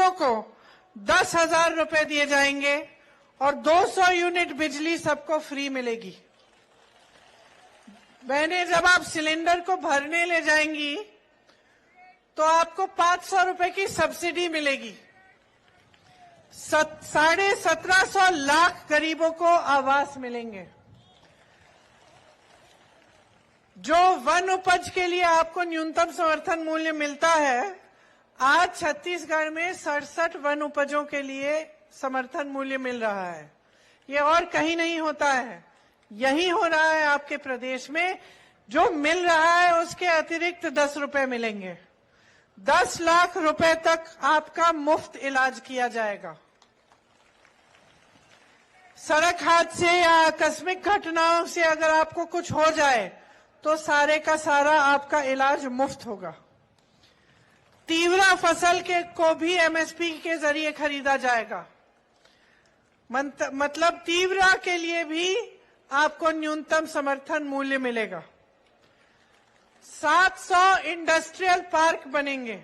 मजदूरों को 10,000 रुपए दिए जाएंगे और 200 यूनिट बिजली सबको फ्री मिलेगी। बहनें, जब आप सिलेंडर को भरने ले जाएंगी तो आपको 500 रुपए की सब्सिडी मिलेगी। 17.5 लाख गरीबों को आवास मिलेंगे। जो वन उपज के लिए आपको न्यूनतम समर्थन मूल्य मिलता है, आज छत्तीसगढ़ में 67 वन उपजों के लिए समर्थन मूल्य मिल रहा है। ये और कहीं नहीं होता है, यही हो रहा है आपके प्रदेश में। जो मिल रहा है उसके अतिरिक्त 10 रुपए मिलेंगे। 10 लाख रुपए तक आपका मुफ्त इलाज किया जाएगा। सड़क हादसे या आकस्मिक घटनाओं से अगर आपको कुछ हो जाए तो सारे का सारा आपका इलाज मुफ्त होगा। तीवरा फसल को भी एमएसपी के जरिए खरीदा जाएगा। मतलब तीवरा के लिए भी आपको न्यूनतम समर्थन मूल्य मिलेगा। 700 इंडस्ट्रियल पार्क बनेंगे।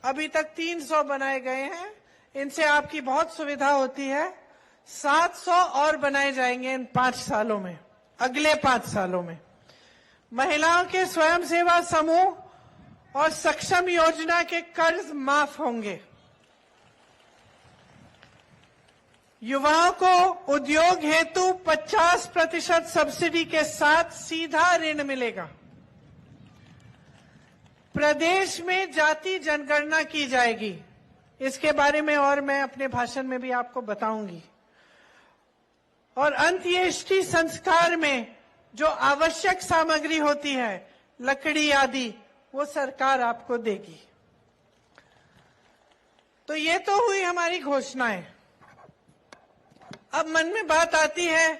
अभी तक 300 बनाए गए हैं, इनसे आपकी बहुत सुविधा होती है। 700 और बनाए जाएंगे इन 5 सालों में, अगले 5 सालों में। महिलाओं के स्वयं सेवा समूह और सक्षम योजना के कर्ज माफ होंगे। युवाओं को उद्योग हेतु 50% सब्सिडी के साथ सीधा ऋण मिलेगा। प्रदेश में जाति जनगणना की जाएगी। इसके बारे में और मैं अपने भाषण में भी आपको बताऊंगी। और अंत्येष्टि संस्कार में जो आवश्यक सामग्री होती है, लकड़ी आदि, वो सरकार आपको देगी। तो ये तो हुई हमारी घोषणाएं। अब मन में बात आती है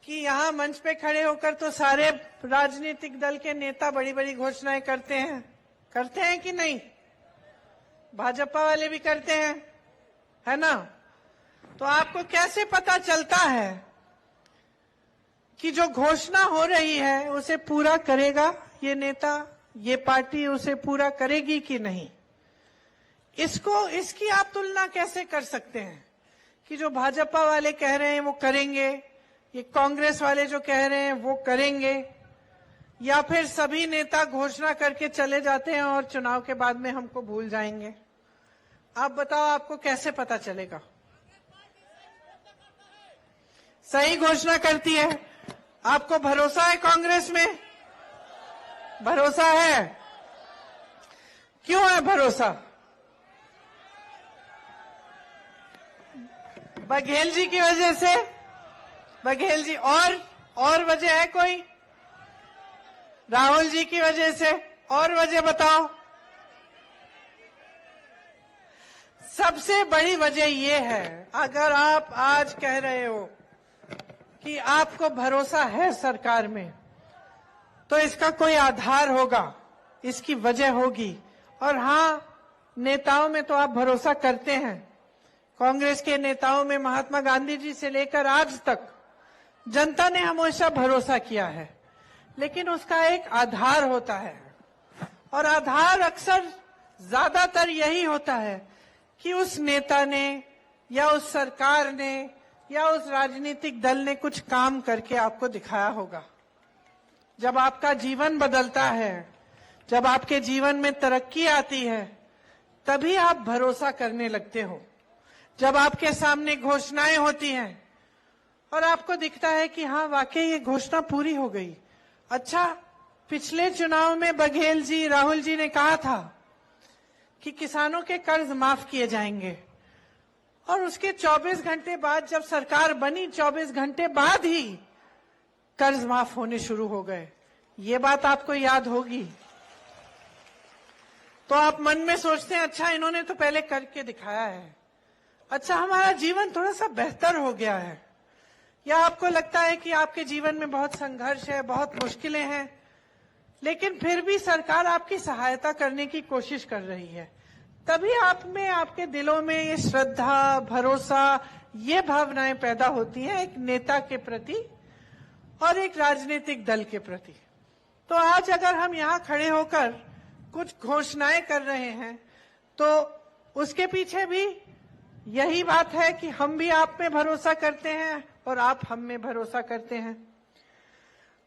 कि यहां मंच पे खड़े होकर तो सारे राजनीतिक दल के नेता बड़ी बड़ी घोषणाएं करते हैं कि नहीं? भाजपा वाले भी करते हैं, है ना? तो आपको कैसे पता चलता है कि जो घोषणा हो रही है उसे पूरा करेगा ये नेता, ये पार्टी उसे पूरा करेगी कि नहीं? इसकी आप तुलना कैसे कर सकते हैं कि जो भाजपा वाले कह रहे हैं वो करेंगे, ये कांग्रेस वाले जो कह रहे हैं वो करेंगे, या फिर सभी नेता घोषणा करके चले जाते हैं और चुनाव के बाद में हमको भूल जाएंगे? आप बताओ, आपको कैसे पता चलेगा? सही घोषणा करती है। आपको भरोसा है कांग्रेस में? भरोसा है? क्यों है भरोसा? बघेल जी की वजह से? बघेल जी और वजह है कोई? राहुल जी की वजह से? और वजह बताओ। सबसे बड़ी वजह यह है, अगर आप आज कह रहे हो कि आपको भरोसा है सरकार में, तो इसका कोई आधार होगा, इसकी वजह होगी। और हां, नेताओं में तो आप भरोसा करते हैं। कांग्रेस के नेताओं में महात्मा गांधी जी से लेकर आज तक जनता ने हमेशा भरोसा किया है, लेकिन उसका एक आधार होता है। और आधार अक्सर ज्यादातर यही होता है कि उस नेता ने या उस सरकार ने या उस राजनीतिक दल ने कुछ काम करके आपको दिखाया होगा। जब आपका जीवन बदलता है, जब आपके जीवन में तरक्की आती है, तभी आप भरोसा करने लगते हो। जब आपके सामने घोषणाएं होती हैं और आपको दिखता है कि हाँ, वाकई ये घोषणा पूरी हो गई। अच्छा, पिछले चुनाव में बघेल जी, राहुल जी ने कहा था कि किसानों के कर्ज माफ किए जाएंगे, और उसके 24 घंटे बाद जब सरकार बनी, 24 घंटे बाद ही कर्ज माफ होने शुरू हो गए। ये बात आपको याद होगी। तो आप मन में सोचते हैं, अच्छा इन्होंने तो पहले करके दिखाया है, अच्छा हमारा जीवन थोड़ा सा बेहतर हो गया है। या आपको लगता है कि आपके जीवन में बहुत संघर्ष है, बहुत मुश्किलें हैं, लेकिन फिर भी सरकार आपकी सहायता करने की कोशिश कर रही है। तभी आप में, आपके दिलों में ये श्रद्धा, भरोसा, ये भावनाएं पैदा होती हैं एक नेता के प्रति और एक राजनीतिक दल के प्रति। तो आज अगर हम यहाँ खड़े होकर कुछ घोषणाएं कर रहे हैं, तो उसके पीछे भी यही बात है कि हम भी आप में भरोसा करते हैं और आप हम में भरोसा करते हैं।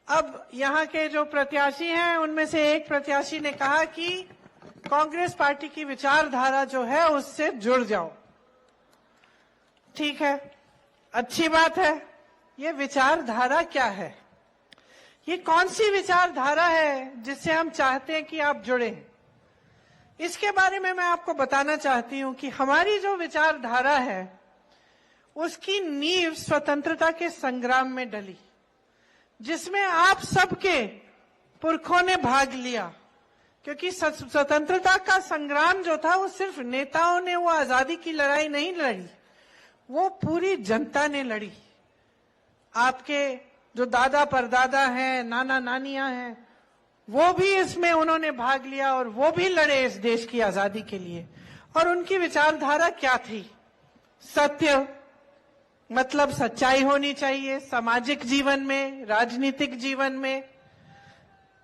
अब यहाँ के जो प्रत्याशी हैं उनमें से एक प्रत्याशी ने कहा कि कांग्रेस पार्टी की विचारधारा जो है उससे जुड़ जाओ। ठीक है, अच्छी बात है। ये विचारधारा क्या है? ये कौन सी विचारधारा है जिससे हम चाहते हैं कि आप जुड़ें? इसके बारे में मैं आपको बताना चाहती हूं कि हमारी जो विचारधारा है उसकी नींव स्वतंत्रता के संग्राम में डली, जिसमें आप सबके पुरखों ने भाग लिया। क्योंकि स्वतंत्रता का संग्राम जो था वो सिर्फ नेताओं ने वो आजादी की लड़ाई नहीं लड़ी, वो पूरी जनता ने लड़ी। आपके जो दादा परदादा हैं, नाना नानियां हैं, वो भी इसमें उन्होंने भाग लिया और वो भी लड़े इस देश की आजादी के लिए। और उनकी विचारधारा क्या थी? सत्य, मतलब सच्चाई होनी चाहिए सामाजिक जीवन में, राजनीतिक जीवन में,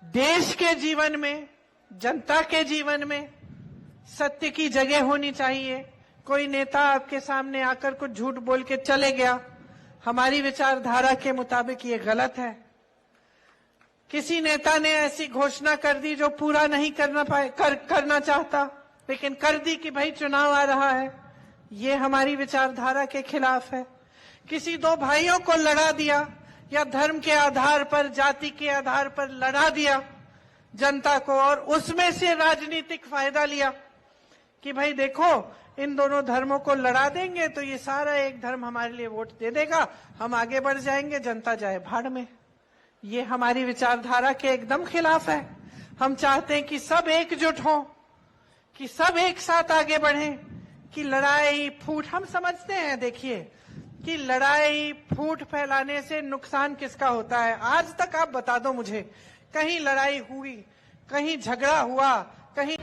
देश के जीवन में, जनता के जीवन में सत्य की जगह होनी चाहिए। कोई नेता आपके सामने आकर कुछ झूठ बोल के चले गया, हमारी विचारधारा के मुताबिक ये गलत है। किसी नेता ने ऐसी घोषणा कर दी जो पूरा नहीं करना चाहता, लेकिन कर दी कि भाई चुनाव आ रहा है, ये हमारी विचारधारा के खिलाफ है। किसी दो भाइयों को लड़ा दिया या धर्म के आधार पर, जाति के आधार पर लड़ा दिया जनता को, और उसमें से राजनीतिक फायदा लिया कि भाई देखो इन दोनों धर्मों को लड़ा देंगे तो ये सारा एक धर्म हमारे लिए वोट दे देगा, हम आगे बढ़ जाएंगे, जनता जाए भाड़ में। ये हमारी विचारधारा के एकदम खिलाफ है। हम चाहते हैं कि सब एकजुट हों, कि सब एक साथ आगे बढ़ें, कि लड़ाई फूट, हम समझते हैं देखिए कि लड़ाई फूट फैलाने से नुकसान किसका होता है। आज तक आप बता दो मुझे, कहीं लड़ाई हुई, कहीं झगड़ा हुआ, कहीं